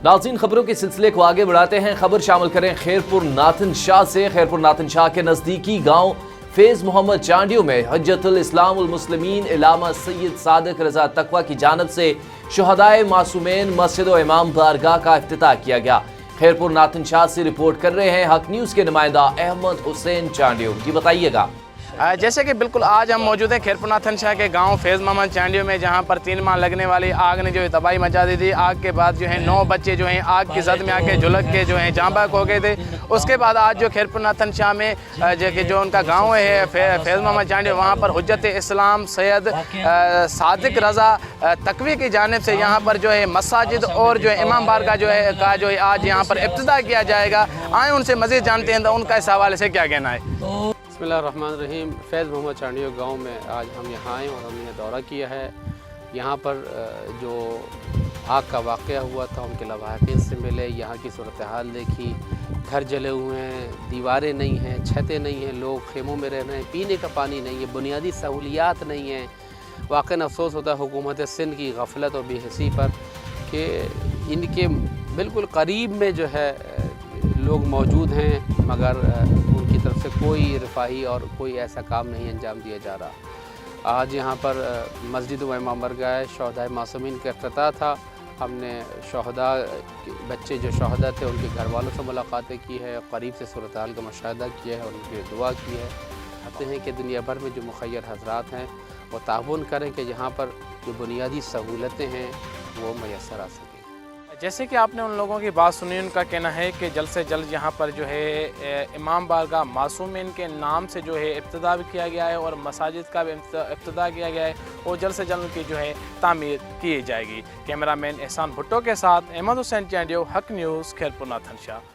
नाज़रीन, खबरों के सिलसिले को आगे बढ़ाते हैं। खबर शामिल करें खैरपुर नाथन शाह से। खैरपुर नाथन शाह के नज़दीकी गांव फैज़ मोहम्मद चांडियों में हज्जतुल इस्लाम वल मुस्लिमीन इलामा सैयद सादिक रज़ा तकवा की जानिब से शुहदाए मासूमैन मस्जिद व इमाम बारगाह का इफ्तिताह किया गया। खैरपुर नाथन शाह से रिपोर्ट कर रहे हैं हक न्यूज़ के नुमाइंदा अहमद हुसैन चांडियो। जी बताइएगा। जैसे कि बिल्कुल आज हम मौजूद हैं खैरपुर नाथन शाह के गांव फैज़ मोहम्मद चांडियों में, जहां पर 3 माह लगने वाली आग ने जो है तबाही मचा दी थी। आग के बाद जो है 9 बच्चे जो हैं आग की जद में आके झुलक के जो हैं जाँ बहक हो गए थे। उसके बाद आज जो खैरपुर नाथन शाह में जो उनका गांव है फैज़ मोहम्मद चांडियों, वहां पर हुज्जत इस्लाम सैयद सादिक रज़ा तकवी की जानिब से यहाँ पर जो है मसाजिद और जो है इमाम बारगाह जो है आज यहाँ पर इब्तिदा किया जाएगा। आए उनसे मज़ीद जानते हैं तो उनका इस हवाले से क्या कहना है। बिस्मिल्लाहिर्रहमानिर्रहीम। फैज़ मोहम्मद चांडियों गांव में आज हम यहाँ आए और हमने दौरा किया है। यहाँ पर जो आग का वाक़या हुआ था उनके लवाहिक़ीन से मिले, यहाँ की सूरत हाल देखी। घर जले हुए हैं, दीवारें नहीं हैं, छतें नहीं हैं, लोग खेमों में रह रहे हैं, पीने का पानी नहीं है, बुनियादी सहूलियात नहीं हैं। वाक़ई अफसोस होता है हुकूमत सिंध की गफलत और बेहिसी पर कि इनके बिल्कुल करीब में जो है लोग मौजूद हैं, मगर उनकी तरफ से कोई रफ़ाही और कोई ऐसा काम नहीं अंजाम दिया जा रहा। आज यहाँ पर मस्जिद व इमाम बारगाह शुहदाए मासूमीन का इफ्तिताह था। हमने शुहदा बच्चे जो शुहदा थे उनके घर वालों से मुलाकातें की है, करीब से सूरत हाल का मुशाहिदा किया है और उनके दुआ की है। चाहते हैं कि दुनिया भर में जो मुखय्यर हज़रात हैं वो ताउन करें कि यहाँ पर जो बुनियादी सहूलतें हैं वो मैसर आ सकें। जैसे कि आपने उन लोगों की बात सुनी, उनका कहना है कि जल्द से जल्द यहाँ पर जो है इमाम बारगाह मासूमीन के नाम से जो है इब्तिदा भी किया गया है और मसाजिद का भी इब्तिदा किया गया है और जल्द से जल्द उनकी जो है तामीर की जाएगी। कैमरामैन एहसान भुट्टो के साथ अहमद हुसैन चांडियो, हक न्यूज़, खैरपुर नाथन शाह।